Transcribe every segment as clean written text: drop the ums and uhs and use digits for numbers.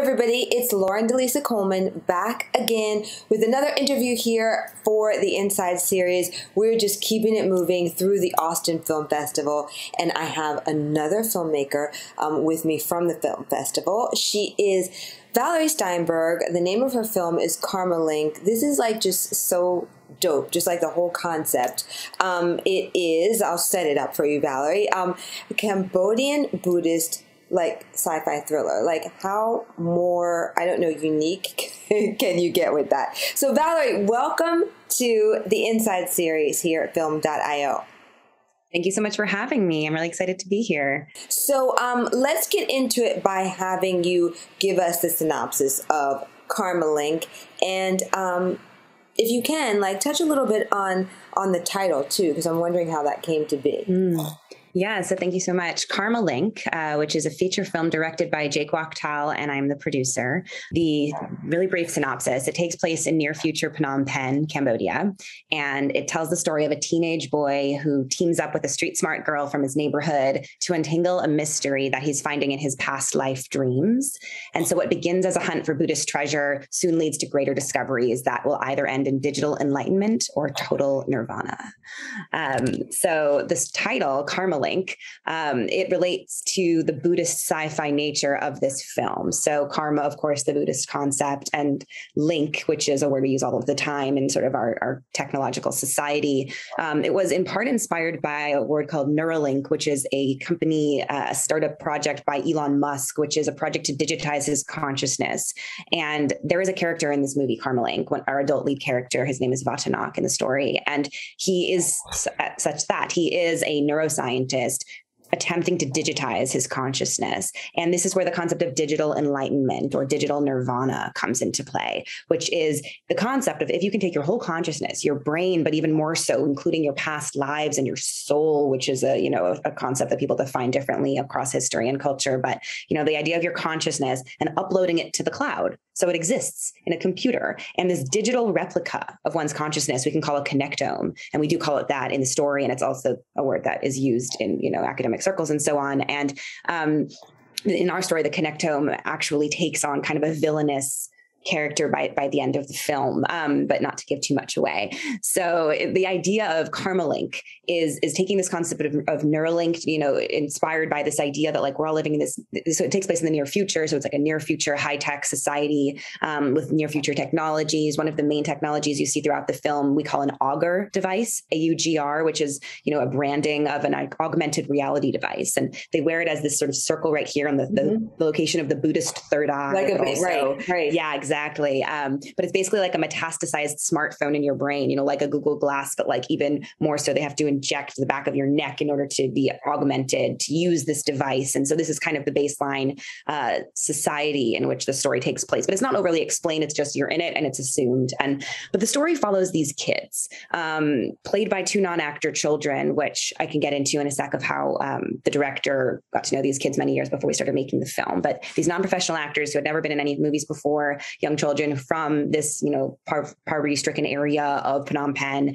everybody, it's Lauren deLisa Coleman back again with another interview here for the Inside series. We're just keeping it moving through the Austin Film Festival, and I have another filmmaker with me from the film festival. She is Valerie Steinberg. The name of her film is Karmalink. This is like just so dope, just like the whole concept. It is, I'll set it up for you, Valerie, a Cambodian Buddhist like sci-fi thriller. Like how more, I don't know, unique can you get with that? So Valerie, welcome to the Inside series here at film.io. Thank you so much for having me. I'm really excited to be here. So let's get into it by having you give us the synopsis of Karmalink, and if you can, like, touch a little bit on the title too, because I'm wondering how that came to be. Yeah, so thank you so much. Karmalink, which is a feature film directed by Jake Wachtall, and I'm the producer. The really brief synopsis, it takes place in near future Phnom Penh, Cambodia, and it tells the story of a teenage boy who teams up with a street smart girl from his neighborhood to untangle a mystery that he's finding in his past life dreams. And so what begins as a hunt for Buddhist treasure soon leads to greater discoveries that will either end in digital enlightenment or total nirvana. So this title, Karmalink, it relates to the Buddhist sci-fi nature of this film. So karma, of course, the Buddhist concept, and link, which is a word we use all of the time in sort of our technological society. It was in part inspired by a word called Neuralink, which is a company, a startup project by Elon Musk, which is a project to digitize his consciousness. And there is a character in this movie, Karmalink, our adult lead character. His name is Vatanak in the story. And he is such that he is a neuroscientist attempting to digitize his consciousness. And this is where the concept of digital enlightenment or digital nirvana comes into play, which is the concept of if you can take your whole consciousness, your brain, but even more so, including your past lives and your soul, which is a concept that people define differently across history and culture. But, the idea of your consciousness and uploading it to the cloud. So it exists in a computer, and this digital replica of one's consciousness, we can call a connectome. And we do call it that in the story. And it's also a word that is used in, academic circles and so on. And in our story, the connectome actually takes on kind of a villainous character by the end of the film, but not to give too much away. So the idea of Karmalink is taking this concept of Neuralink, inspired by this idea that like we're all living in this, so it takes place in the near future. So it's like a near future high-tech society with near future technologies. One of the main technologies you see throughout the film, we call an augur device, AUGR, which is, a branding of an augmented reality device. And they wear it as this sort of circle right here on the location of the Buddhist third eye. Right. Yeah, exactly. But it's basically like a metastasized smartphone in your brain, like a Google Glass, but like even more so, they have to inject the back of your neck in order to be augmented to use this device. And so this is kind of the baseline society in which the story takes place. But it's not overly explained. It's just you're in it and it's assumed. But the story follows these kids, played by two non-actor children, which I can get into in a sec of how the director got to know these kids many years before we started making the film. But these non-professional actors who had never been in any movies before, young children from this, poverty-stricken area of Phnom Penh,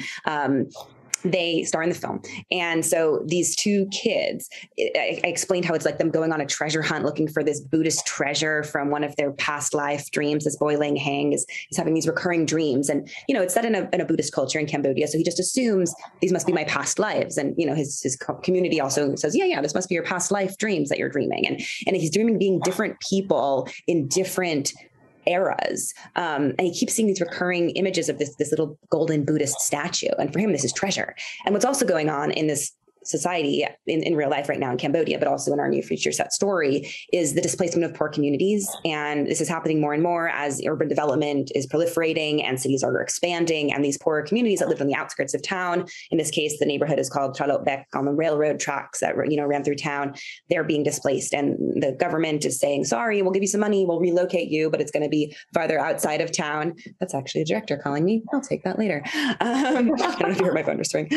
they star in the film. And so these two kids, I explained how it's like them going on a treasure hunt looking for this Buddhist treasure from one of their past life dreams. This boy Lang Hang is having these recurring dreams. And, it's set in a Buddhist culture in Cambodia. So he just assumes these must be my past lives. And, his community also says, yeah, this must be your past life dreams that you're dreaming. And he's dreaming being different people in different eras. And he keeps seeing these recurring images of this little golden Buddhist statue. And for him, this is treasure. And what's also going on in this society in real life right now in Cambodia, but also in our new future set story, is the displacement of poor communities. And this is happening more and more as urban development is proliferating and cities are expanding. And these poorer communities that live on the outskirts of town, in this case, the neighborhood is called Chalotbek, on the railroad tracks that ran through town, they're being displaced. And the government is saying, sorry, we'll give you some money, we'll relocate you, but it's going to be farther outside of town. That's actually a director calling me. I'll take that later. I don't know if you heard my phone just ring.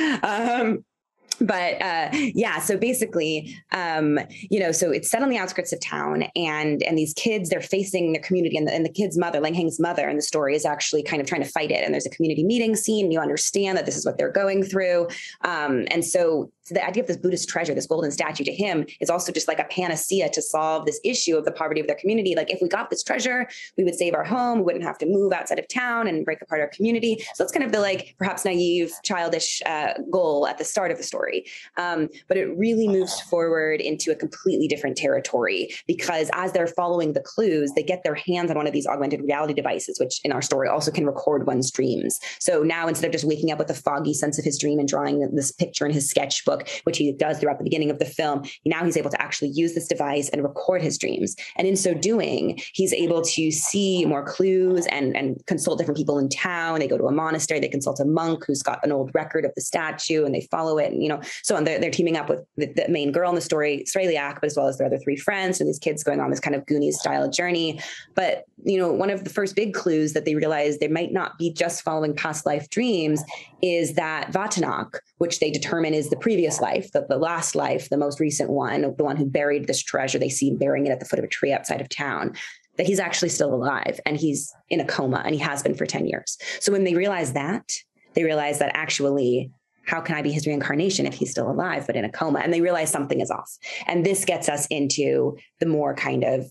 So basically, so it's set on the outskirts of town, and these kids, they're facing their community, and the kid's mother, Lang Hang's mother in the story, is actually kind of trying to fight it. And there's a community meeting scene, and you understand that this is what they're going through. And so So the idea of this Buddhist treasure, this golden statue, to him is also just like a panacea to solve this issue of the poverty of their community. Like, if we got this treasure, we would save our home. We wouldn't have to move outside of town and break apart our community. So it's kind of the like perhaps naive, childish goal at the start of the story. But it really moves forward into a completely different territory, because as they're following the clues, they get their hands on one of these augmented reality devices, which in our story also can record one's dreams. So now, instead of just waking up with a foggy sense of his dream and drawing this picture in his sketchbook, which he does throughout the beginning of the film, now he's able to actually use this device and record his dreams. And in so doing, he's able to see more clues and consult different people in town. They go to a monastery, they consult a monk who's got an old record of the statue, and they follow it, and, you know, so on. They're teaming up with the main girl in the story, Sreliak, but as well as their other three friends, and these kids going on this kind of Goonies style journey. But, you know, one of the first big clues that they realize they might not be just following past life dreams is that Vatanak, which they determine is the previous life, the last life, the most recent one, the one who buried this treasure, they see him burying it at the foot of a tree outside of town, that he's actually still alive and he's in a coma, and he has been for 10 years. So when they realize that, actually, how can I be his reincarnation if he's still alive but in a coma? And they realize something is off. And this gets us into the more kind of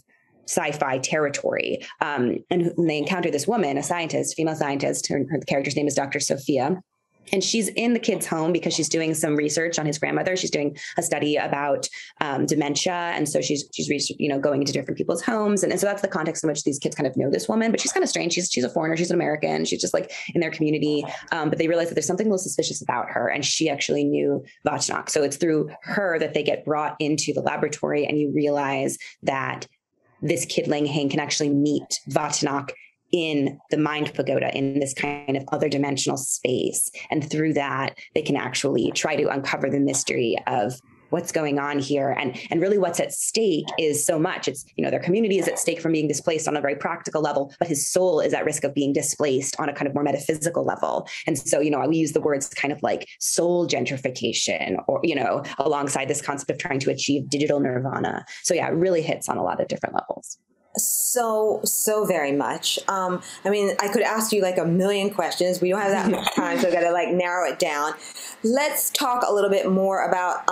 sci-fi territory. And they encounter this woman, a scientist, female scientist. Her character's name is Dr. Sophia. And she's in the kid's home because she's doing some research on his grandmother. She's doing a study about dementia. And so she's going into different people's homes. And so that's the context in which these kids kind of know this woman. But she's kind of strange. She's a foreigner. She's an American. She's just like in their community. But they realize that there's something a little suspicious about her. And she actually knew Vachnak. So it's through her that they get brought into the laboratory. And you realize that this kid Lang Hang can actually meet Vachnak in the mind pagoda, in this kind of other dimensional space. And through that, they can actually try to uncover the mystery of what's going on here. And really what's at stake is so much. It's, you know, their community is at stake from being displaced on a very practical level, but his soul is at risk of being displaced on a kind of more metaphysical level. And so, you know, we use the words kind of like soul gentrification, or, you know, alongside this concept of trying to achieve digital nirvana. So yeah, it really hits on a lot of different levels. So very much. I mean, I could ask you like a million questions. We don't have that much time, so I've got to like narrow it down. Let's talk a little bit more about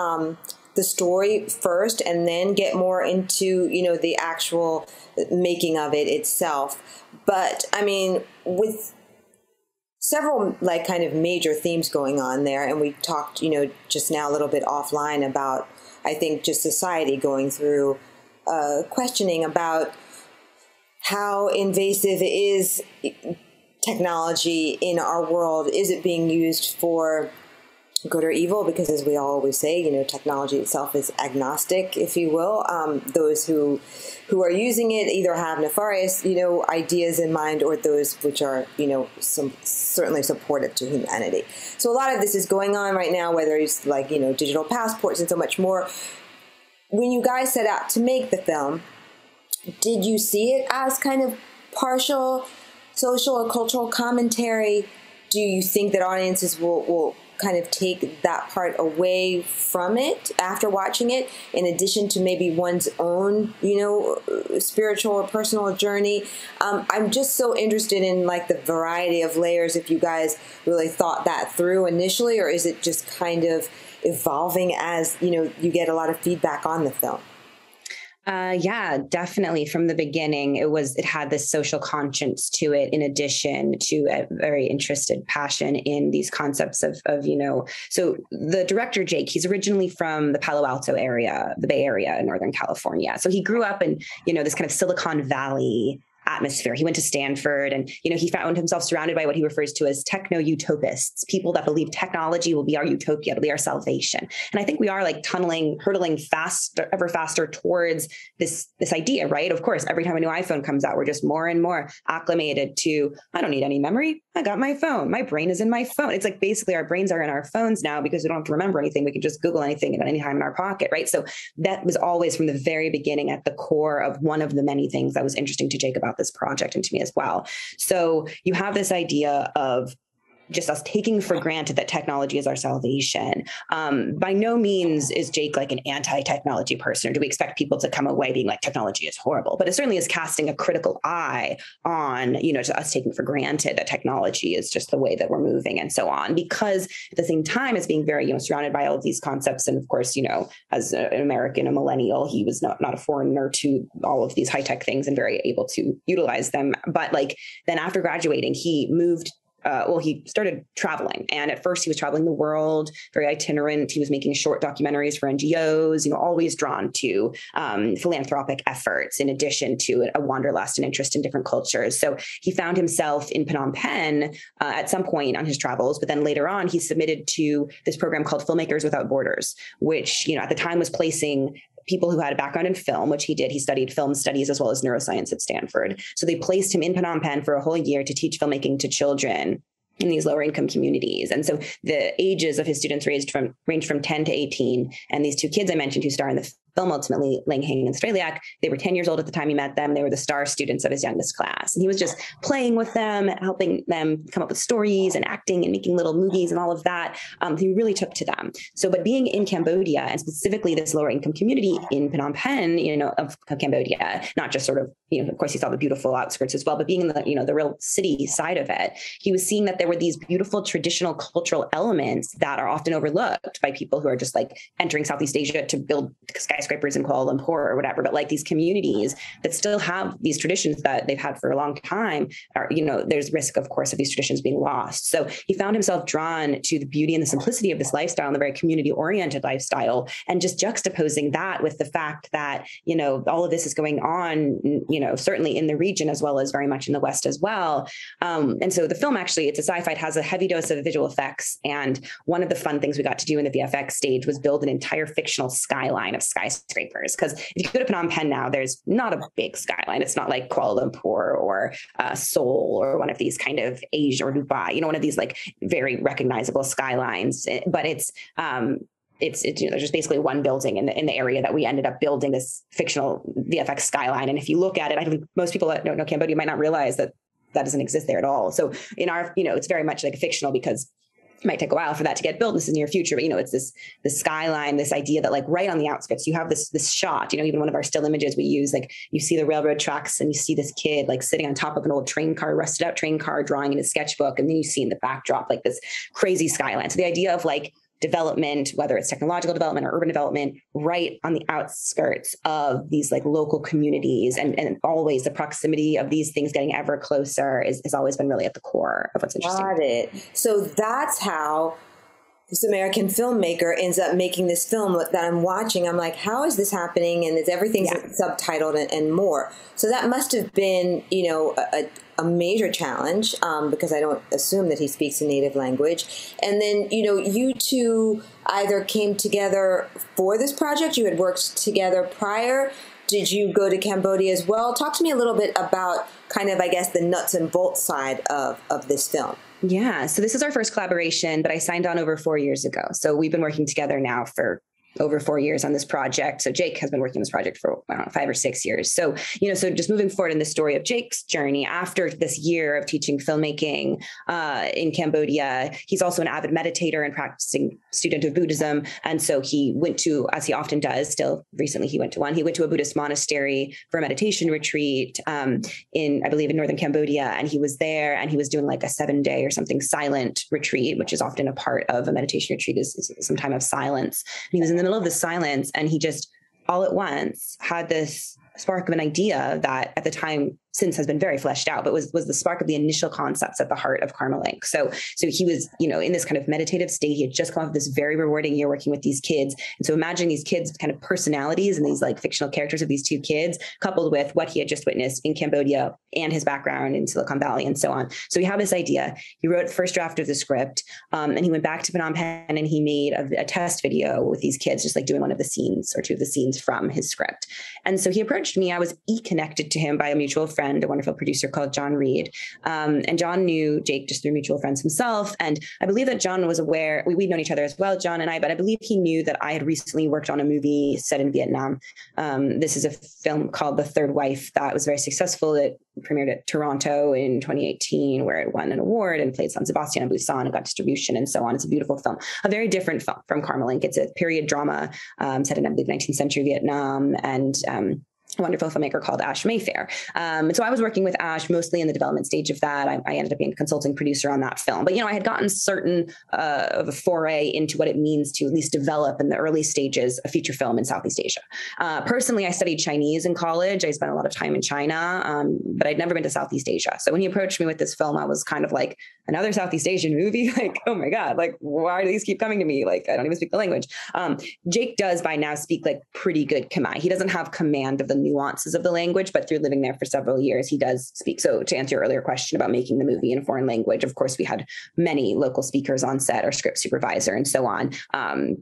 the story first, and then get more into, you know, the actual making of it itself. But I mean, with several like kind of major themes going on there, and we talked, you know, just now a little bit offline about, I think, just society going through questioning about how invasive is technology in our world. Is it being used for good or evil? Because as we always say, you know, technology itself is agnostic, if you will. Those who are using it either have nefarious, you know, ideas in mind, or those which are, you know, certainly supportive to humanity. So a lot of this is going on right now, whether it's like, you know, digital passports and so much more. When you guys set out to make the film, did you see it as kind of partial social or cultural commentary? Do you think that audiences will kind of take that part away from it after watching it, in addition to maybe one's own, you know, spiritual or personal journey? I'm just so interested in like the variety of layers, if you guys really thought that through initially, or is it just kind of evolving as, you know, you get a lot of feedback on the film? Yeah, definitely. From the beginning, it had this social conscience to it, in addition to a very interested passion in these concepts of, you know, so the director, Jake, he's originally from the Palo Alto area, the Bay Area in Northern California. So he grew up in, you know, this kind of Silicon Valley atmosphere. He went to Stanford, and, you know, he found himself surrounded by what he refers to as techno-utopists, people that believe technology will be our utopia, it'll be our salvation. And I think we are like hurtling ever faster towards this idea, right? Of course, every time a new iPhone comes out, we're just more and more acclimated to, I don't need any memory. I got my phone. My brain is in my phone. It's like basically our brains are in our phones now, because we don't have to remember anything. We can just Google anything at any time in our pocket, right? So that was always from the very beginning at the core of one of the many things that was interesting to Jake about this project, and to me as well. So you have this idea of just us taking for granted that technology is our salvation. By no means is Jake like an anti-technology person, or do we expect people to come away being like, technology is horrible? But it certainly is casting a critical eye on, to us taking for granted that technology is just the way that we're moving and so on. Because at the same time, it's being very, surrounded by all of these concepts. And of course, as an American, a millennial, he was not a foreigner to all of these high-tech things and very able to utilize them. But then after graduating, he moved he started traveling. And at first he was traveling the world, very itinerant. He was making short documentaries for NGOs, always drawn to philanthropic efforts, in addition to a wanderlust and interest in different cultures. So he found himself in Phnom Penh at some point on his travels, but then later on he submitted to this program called Filmmakers Without Borders, which, at the time was placing people who had a background in film, which he did. He studied film studies as well as neuroscience at Stanford. So they placed him in Phnom Penh for a whole year to teach filmmaking to children in these lower income communities. And so the ages of his students ranged from 10 to 18. And these two kids I mentioned who star in the film, ultimately, Ling Hing and Streliak, they were 10 years old at the time he met them. They were the star students of his youngest class. And he was just playing with them, helping them come up with stories and acting and making little movies and all of that. He really took to them. So, but being in Cambodia, and specifically this lower income community in Phnom Penh, of Cambodia, not just sort of, of course he saw the beautiful outskirts as well, but being in the, the real city side of it, he was seeing that there were these beautiful traditional cultural elements that are often overlooked by people who are just entering Southeast Asia to build skyscrapers in Kuala Lumpur or whatever. But these communities that still have these traditions that they've had for a long time are, there's risk, of course, of these traditions being lost. So he found himself drawn to the beauty and the simplicity of this lifestyle and the very community oriented lifestyle, and just juxtaposing that with the fact that, all of this is going on, certainly in the region as well as very much in the West as well. And so the film, actually, it's a sci-fi, it has a heavy dose of visual effects. And one of the fun things we got to do in the VFX stage was build an entire fictional skyline of skyscrapers. Because if you go to Phnom Penh now, there's not a big skyline. It's not like Kuala Lumpur or Seoul or one of these kind of Asia or Dubai, one of these very recognizable skylines. But it's there's just basically one building in the area that we ended up building this fictional VFX skyline. And if you look at it, I think most people that don't know Cambodia might not realize that doesn't exist there at all. So in our, it's very much fictional, because it might take a while for that to get built. This is near future, but it's this skyline, this idea that right on the outskirts, you have this shot, even one of our still images we use, you see the railroad tracks and you see this kid sitting on top of an old train car, rusted out train car, drawing in his sketchbook. And then you see in the backdrop, this crazy skyline. So the idea of development, whether it's technological development or urban development, right on the outskirts of these local communities, and always the proximity of these things getting ever closer has always been really at the core of what's interesting. Got it. So that's how this American filmmaker ends up making this film that I'm watching. I'm like, how is this happening? And everything's subtitled and more. So that must have been, a major challenge, because I don't assume that he speaks a native language. And then, you two either came together for this project, you had worked together prior. Did you go to Cambodia as well? Talk to me a little bit about kind of, I guess, the nuts and bolts side of this film. Yeah. So this is our first collaboration, but I signed on over 4 years ago. So we've been working together now for over 4 years on this project. So Jake has been working on this project for 5 or 6 years. So, so just moving forward in the story of Jake's journey after this year of teaching filmmaking in Cambodia, he's also an avid meditator and practicing student of Buddhism. And so he went to, as he often does, still recently he went to a Buddhist monastery for a meditation retreat I believe in northern Cambodia. And he was there and he was doing a 7-day or something silent retreat, which is often a part of a meditation retreat, is some time of silence. And he was in the middle of the silence, and he just all at once had this spark of an idea that at the time since has been very fleshed out, but was the spark of the initial concepts at the heart of Karmalink. So he was, in this kind of meditative state. He had just come off this very rewarding year working with these kids. And so imagine these kids' kind of personalities and these fictional characters of these two kids, coupled with what he had just witnessed in Cambodia and his background in Silicon Valley and so on. So he had this idea. He wrote the first draft of the script, and he went back to Phnom Penh and he made a test video with these kids, just doing one of the scenes or two of the scenes from his script. And so he approached me. I was connected to him by a mutual friend friend, a wonderful producer called John Reed. And John knew Jake just through mutual friends himself. And I believe that John was aware, we'd known each other as well, John and I, but I believe he knew that I had recently worked on a movie set in Vietnam. This is a film called The Third Wife that was very successful. It premiered at Toronto in 2018, where it won an award and played San Sebastian and Busan and got distribution and so on. It's a beautiful film, a very different film from Karmalink. It's a period drama set in, I believe, 19th century Vietnam, and a wonderful filmmaker called Ash Mayfair. And so I was working with Ash mostly in the development stage of that. I ended up being a consulting producer on that film. But, I had gotten certain of a foray into what it means to at least develop in the early stages a feature film in Southeast Asia. Personally, I studied Chinese in college. I spent a lot of time in China, but I'd never been to Southeast Asia. So when he approached me with this film, I was kind of like, another Southeast Asian movie? Like, oh my God, like, why do these keep coming to me? Like, I don't even speak the language. Jake does by now speak like pretty good Khmer. He doesn't have command of the nuances of the language, but through living there for several years, he does speak. So to answer your earlier question about making the movie in a foreign language, of course, we had many local speakers on set, our script supervisor and so on.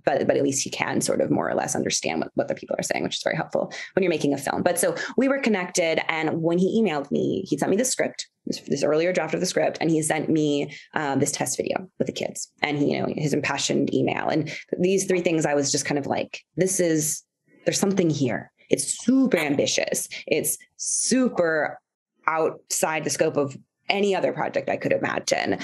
But at least he can sort of more or less understand what the people are saying, which is very helpful when you're making a film. But so we were connected, and when he emailed me, he sent me the script, this earlier draft of the script, and he sent me this test video with the kids and his impassioned email. And these three things, I was just kind of like, there's something here. It's super ambitious. It's super outside the scope of any other project I could imagine.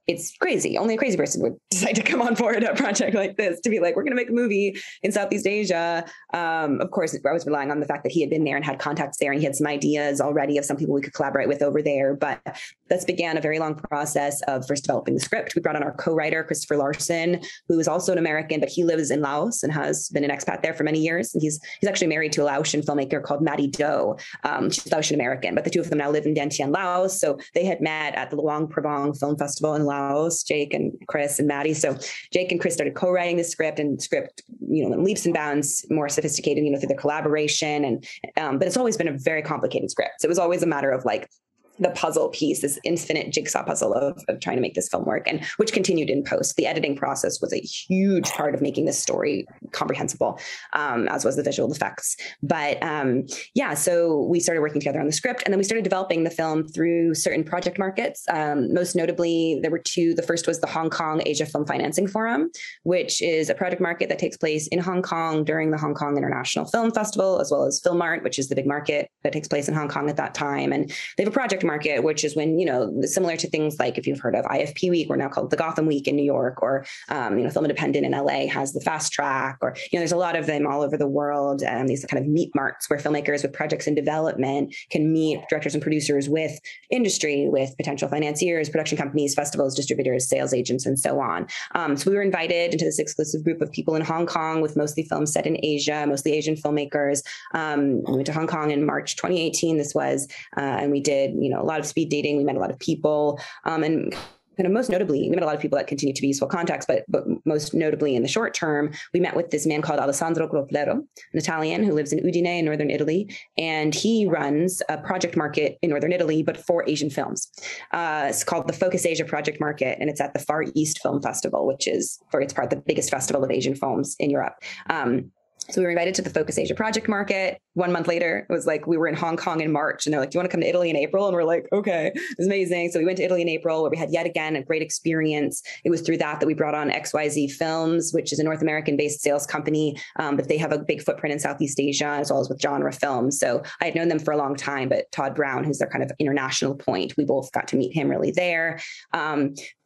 It's crazy. Only a crazy person would decide to come on board a project like this, to be like, we're going to make a movie in Southeast Asia. Of course, I was relying on the fact that he had been there and had contacts there, and he had some ideas already of some people we could collaborate with over there. But this began a very long process of first developing the script. We brought on our co-writer, Christopher Larson, who is also an American, but he lives in Laos and has been an expat there for many years. And he's actually married to a Laotian filmmaker called Maddie Do. She's Laotian American, but the two of them now live in Vientiane, Laos. So they had met at the Luang Prabang Film Festival in Laos, Jake and Chris and Maddie. So Jake and Chris started co-writing the script, and script, in leaps and bounds more sophisticated, through their collaboration. And but it's always been a very complicated script. So it was always a matter of like the puzzle piece, this infinite jigsaw puzzle of trying to make this film work, and which continued in post. The editing process was a huge part of making this story comprehensible, as was the visual effects. But so we started working together on the script, and then we started developing the film through certain project markets. Most notably, there were two. The first was the Hong Kong Asia Film Financing Forum, which is a project market that takes place in Hong Kong during the Hong Kong International Film Festival, as well as Film Art, which is the big market that takes place in Hong Kong at that time. And they have a project market, which is when, similar to things like if you've heard of IFP Week, we're now called the Gotham Week in New York, or, Film Independent in LA has the Fast Track, or, there's a lot of them all over the world. And these kind of meet marts where filmmakers with projects in development can meet directors and producers with industry, with potential financiers, production companies, festivals, distributors, sales agents, and so on. So we were invited into this exclusive group of people in Hong Kong with mostly films set in Asia, mostly Asian filmmakers. We went to Hong Kong in March 2018, this was, and we did, a lot of speed dating. We met a lot of people, and kind of most notably, we met a lot of people that continue to be useful contacts, but most notably in the short term, we met with this man called Alessandro Groplero, an Italian who lives in Udine in northern Italy, and he runs a project market in northern Italy, but for Asian films. It's called the Focus Asia Project Market, and it's at the Far East Film Festival, which is, for its part, the biggest festival of Asian films in Europe. So we were invited to the Focus Asia Project Market. 1 month later, it was like we were in Hong Kong in March, and they're like, "Do you want to come to Italy in April?" And we're like, "Okay, it's amazing." So we went to Italy in April, where we had yet again a great experience. It was through that we brought on XYZ Films, which is a North American-based sales company, but they have a big footprint in Southeast Asia, as well as with genre films. So I had known them for a long time, but Todd Brown, who's their kind of international point, we both got to meet him really there.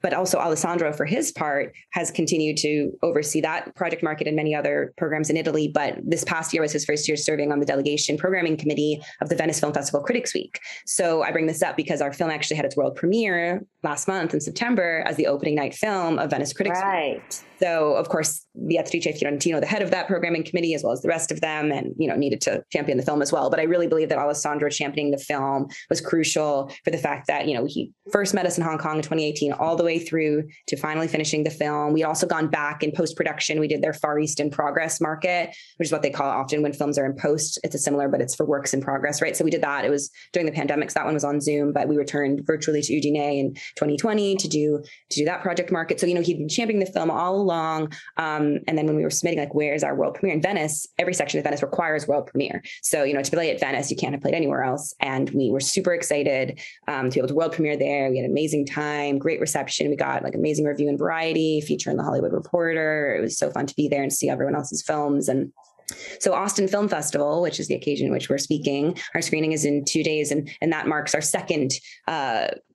But also Alessandro, for his part, has continued to oversee that project market and many other programs in Italy. But this past year was his first year serving on the delegation programming committee of the Venice Film Festival Critics Week. So I bring this up because our film actually had its world premiere last month in September as the opening night film of Venice Critics Week. So, of course, Beatrice Fiorentino, the head of that programming committee, as well as the rest of them, and, needed to champion the film as well. But I really believe that Alessandro championing the film was crucial for the fact that, he first met us in Hong Kong in 2018, all the way through to finally finishing the film. We'd also gone back in post-production. We did their Far East in Progress market, which is what they call it often when films are in post. It's a similar, but it's for works in progress, right? So we did that. It was during the pandemic, so that one was on Zoom, but we returned virtually to Udine in 2020 to do that project market. So, he'd been championing the film all along. And then when we were submitting, like, where's our world premiere in Venice, every section of Venice requires world premiere. So, to play at Venice, you can't have played anywhere else. And we were super excited to be able to world premiere there. We had an amazing time, great reception. We got like amazing review in Variety, feature in the Hollywood Reporter. It was so fun to be there and see everyone else's films. And so Austin Film Festival, which is the occasion in which we're speaking, our screening is in 2 days, and that marks our second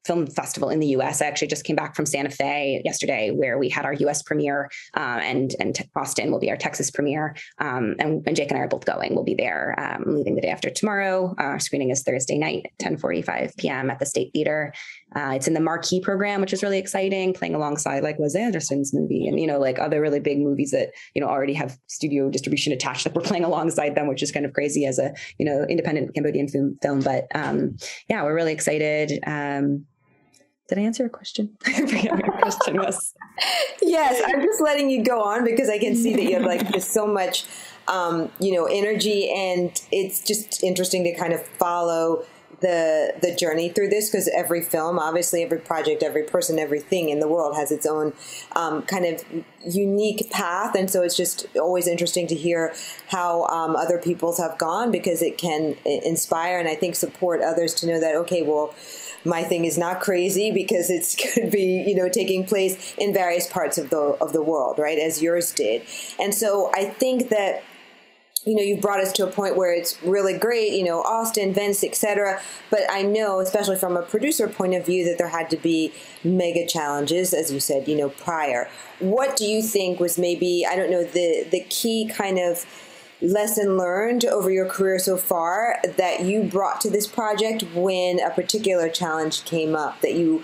film festival in the U.S. I actually just came back from Santa Fe yesterday, where we had our U.S. premiere, and Austin will be our Texas premiere. And Jake and I are both going. We'll be there, leaving the day after tomorrow. Our screening is Thursday night at 10:45 p.m. at the State Theater. It's in the Marquee program, which is really exciting, playing alongside like Wes Anderson's movie and, like other really big movies that, already have studio distribution attached. Like we're playing alongside them, which is kind of crazy as a, independent Cambodian film. But yeah, we're really excited. Did I answer your question? I forget what your question was. Yes, I'm just letting you go on because I can see that you have like just so much, energy, and it's just interesting to kind of follow the journey through this, because every film, obviously every project, every person, everything in the world has its own kind of unique path. And so it's just always interesting to hear how other people's have gone, because it can inspire and I think support others to know that, okay, well, my thing is not crazy because it's could be, taking place in various parts of the world, right, as yours did. And so I think that, you've brought us to a point where it's really great, Austin, Venice, etc. But I know, especially from a producer point of view, that there had to be mega challenges, as you said, prior. What do you think was maybe, I don't know, the key kind of lesson learned over your career so far that you brought to this project when a particular challenge came up that you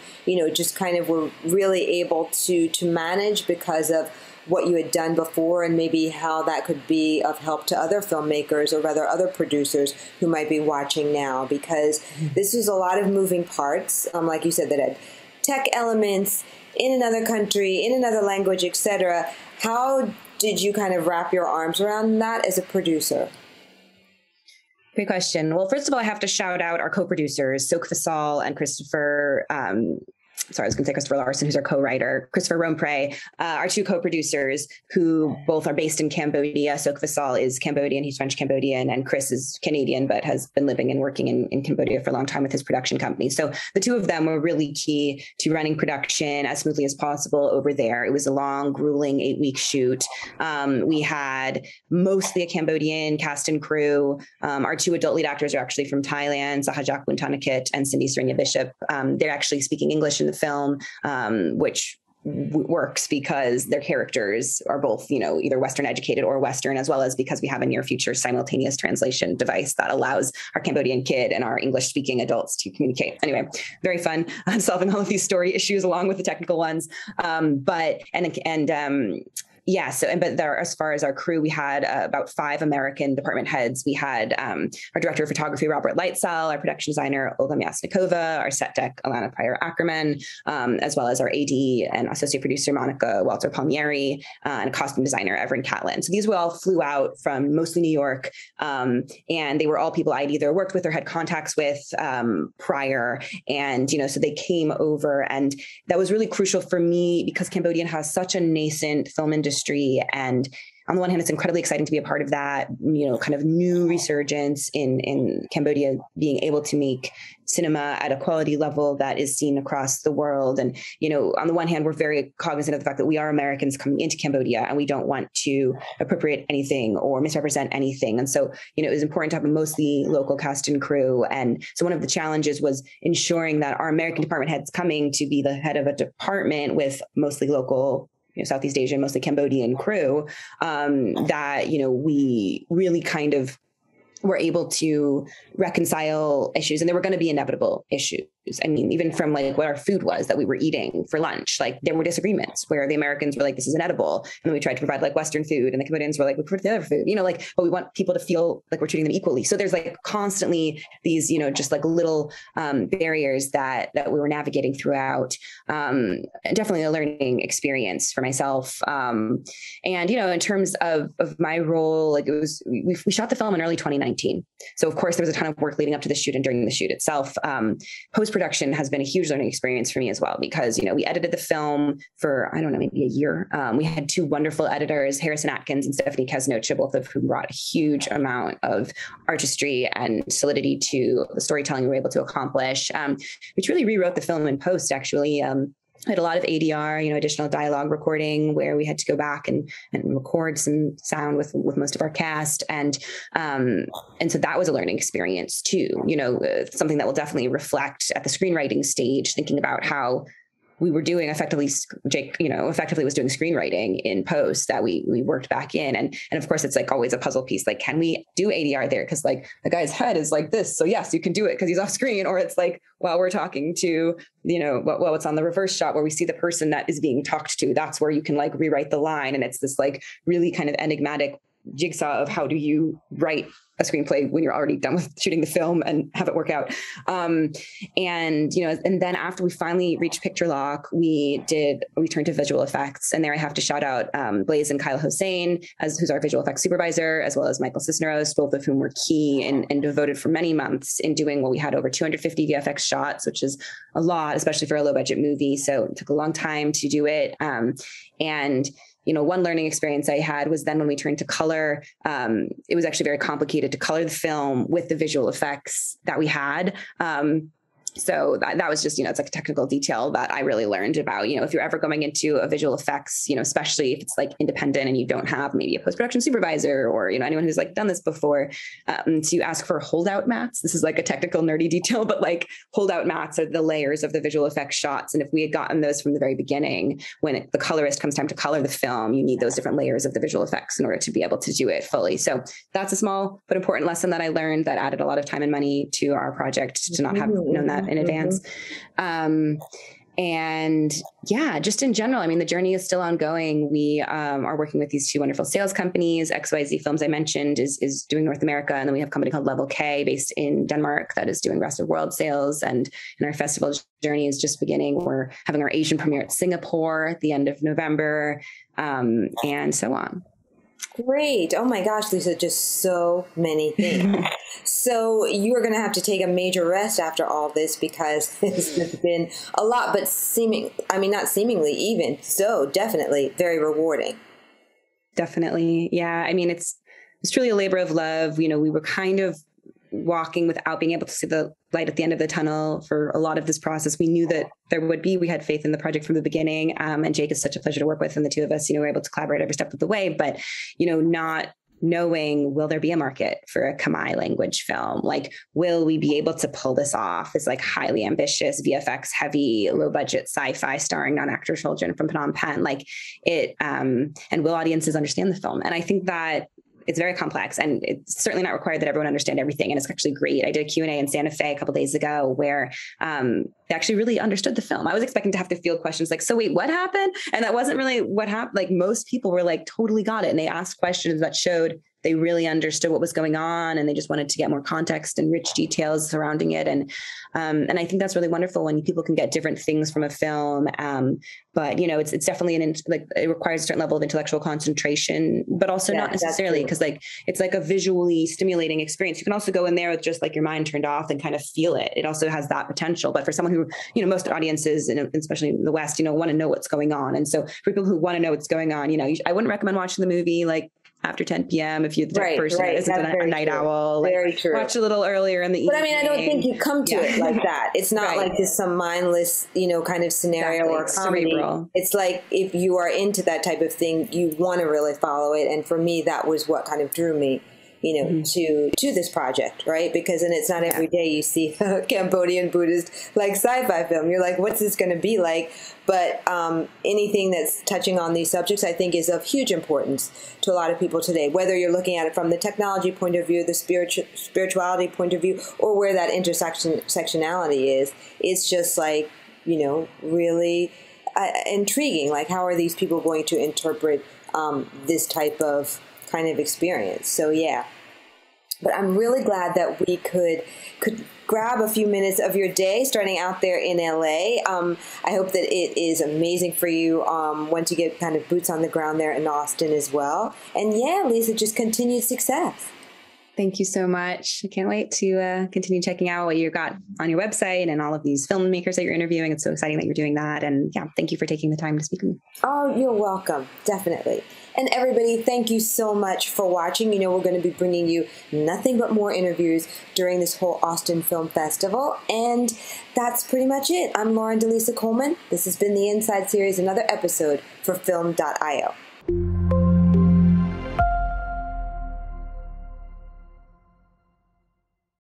just kind of were really able to manage because of what you had done before, and maybe how that could be of help to other filmmakers or rather other producers who might be watching now, because this is a lot of moving parts, like you said, that had tech elements in another country, in another language, etc. How did you kind of wrap your arms around that as a producer? Great question. Well, first of all, I have to shout out our co-producers, Sok Fasal and Christopher I was going to say Christopher Larson, who's our co-writer, Christopher Rompre, our two co-producers who both are based in Cambodia. Sok Fasal is Cambodian, he's French Cambodian, and Chris is Canadian, but has been living and working in Cambodia for a long time with his production company. So the two of them were really key to running production as smoothly as possible over there. It was a long, grueling 8-week shoot. We had mostly a Cambodian cast and crew. Our two adult lead actors are actually from Thailand, Sahajak Buntanakit and Cindy Serenia Bishop. They're actually speaking English in the film, which works because their characters are both, either Western educated or Western, as well as because we have a near future simultaneous translation device that allows our Cambodian kid and our English speaking adults to communicate. Anyway, very fun solving all of these story issues along with the technical ones. But there, as far as our crew, we had about 5 American department heads. We had our director of photography, Robert Lightsell, our production designer, Olga Myasnikova, our set tech, Alana Pryor-Ackerman, as well as our AD and associate producer, Monica Walter Palmieri, and costume designer, Everin Catlin. So these all flew out from mostly New York, and they were all people I'd either worked with or had contacts with prior. And, so they came over, and that was really crucial for me because Cambodia has such a nascent film industry. And on the one hand, it's incredibly exciting to be a part of that, kind of new resurgence in Cambodia, being able to make cinema at a quality level that is seen across the world. And, on the one hand, we're very cognizant of the fact that we are Americans coming into Cambodia and we don't want to appropriate anything or misrepresent anything. And so, it was important to have a mostly local cast and crew. And so one of the challenges was ensuring that our American department heads coming to be the head of a department with mostly local Southeast Asian, mostly Cambodian crew, that, we really kind of were able to reconcile issues, and there were going to be inevitable issues. I mean, even from like what our food was that we were eating for lunch, like there were disagreements where the Americans were like, this is inedible. And then we tried to provide like Western food, and the Cambodians were like, we prefer the other food, but we want people to feel like we're treating them equally. So there's like constantly these, just like little barriers that we were navigating throughout. Definitely a learning experience for myself. And, in terms of my role, like we shot the film in early 2019. 2019. So of course there was a ton of work leading up to the shoot and during the shoot itself. Post-production has been a huge learning experience for me as well, because, we edited the film for, I don't know, maybe a year. We had two wonderful editors, Harrison Atkins and Stephanie Kesnocha, both of whom brought a huge amount of artistry and solidity to the storytelling we were able to accomplish, which really rewrote the film in post, actually. I had a lot of ADR, additional dialogue recording, where we had to go back and record some sound with most of our cast. And so that was a learning experience too, something that will definitely reflect at the screenwriting stage, thinking about how we were doing effectively, Jake, effectively was doing screenwriting in post that we worked back in. And of course it's like always a puzzle piece. Like, can we do ADR there? Cause like the guy's head is like this. So yes, you can do it because he's off screen. Or it's like, while we're talking to, it's on the reverse shot where we see the person that is being talked to. That's where you can like rewrite the line. And it's this like really kind of enigmatic jigsaw of how do you write a screenplay when you're already done with shooting the film and have it work out. And then after we finally reached picture lock, we turned to visual effects. And there I have to shout out Blaze and Kyle Hossein, who's our visual effects supervisor, as well as Michael Cisneros, both of whom were key and devoted for many months in doing what we had over 250 VFX shots, which is a lot, especially for a low budget movie. So it took a long time to do it. One learning experience I had was then when we turned to color, it was actually very complicated to color the film with the visual effects that we had. So that was just, it's like a technical detail that I really learned about, if you're ever going into a visual effects, especially if it's like independent and you don't have maybe a post-production supervisor or, anyone who's like done this before. So you ask for holdout mats. This is like a technical nerdy detail, but like holdout mats are the layers of the visual effects shots. And if we had gotten those from the very beginning, when the colorist comes time to color the film, you need those different layers of the visual effects in order to be able to do it fully. So that's a small but important lesson that I learned that added a lot of time and money to our project to not have known that in advance. And yeah, just in general, the journey is still ongoing. We are working with these two wonderful sales companies. XYZ Films I mentioned is doing North America. And then we have a company called Level K based in Denmark that is doing rest of world sales. And our festival journey is just beginning. We're having our Asian premiere at Singapore at the end of November, and so on. Great. Oh my gosh, Lisa, just so many things. So you are going to have to take a major rest after all this because it's been a lot, but not seemingly even, so definitely very rewarding. Definitely. Yeah. It's truly a labor of love. We were kind of walking without being able to see the light at the end of the tunnel for a lot of this process. We knew that there would be. We had faith in the project from the beginning. And Jake is such a pleasure to work with. And the two of us, were able to collaborate every step of the way. But, not knowing, will there be a market for a Khmer language film? Like, will we be able to pull this off? This like highly ambitious VFX heavy, low budget sci-fi starring non-actor children from Phnom Penh, and will audiences understand the film? And I think that it's very complex, and it's certainly not required that everyone understand everything. And it's actually great. I did a Q&A in Santa Fe a couple of days ago where they actually really understood the film. I was expecting to have to field questions like, so wait, what happened? And that wasn't really what happened. Like, most people were like, totally got it. And they asked questions that showed they really understood what was going on, and they just wanted to get more context and rich details surrounding it. And I think that's really wonderful when people can get different things from a film. But it's definitely it requires a certain level of intellectual concentration, but also not necessarily, because it's like a visually stimulating experience. You can also go in there with just like your mind turned off and kind of feel it. It also has that potential. But for someone who, most audiences, and especially in the West, want to know what's going on. And so for people who want to know what's going on, I wouldn't recommend watching the movie like after 10 p.m. if you're the type of person that isn't a night owl. Very true. Watch a little earlier in the evening. But I don't think you come to it like that. It's not like just some mindless, kind of scenario or comedy. Cerebral. It's like if you are into that type of thing, you want to really follow it. And for me, that was what kind of drew me, to this project, right? Because it's not every day you see a Cambodian Buddhist like sci-fi film. You're like, what's this going to be like? But anything that's touching on these subjects, I think, is of huge importance to a lot of people today, whether you're looking at it from the technology point of view, the spirituality point of view, or where that intersectionality is. It's just like, really intriguing. Like, how are these people going to interpret this type of kind of experience? So yeah, but I'm really glad that we could grab a few minutes of your day starting out there in LA. I hope that it is amazing for you once you get kind of boots on the ground there in Austin as well. And yeah, Lisa, just continued success. Thank you so much. I can't wait to continue checking out what you got on your website and all of these filmmakers that you're interviewing. It's so exciting that you're doing that. And yeah, thank you for taking the time to speak with me. Oh, you're welcome. Definitely. And everybody, thank you so much for watching. We're going to be bringing you nothing but more interviews during this whole Austin Film Festival. And that's pretty much it. I'm Lauren deLisa Coleman. This has been the Inside Series, another episode for Film.io.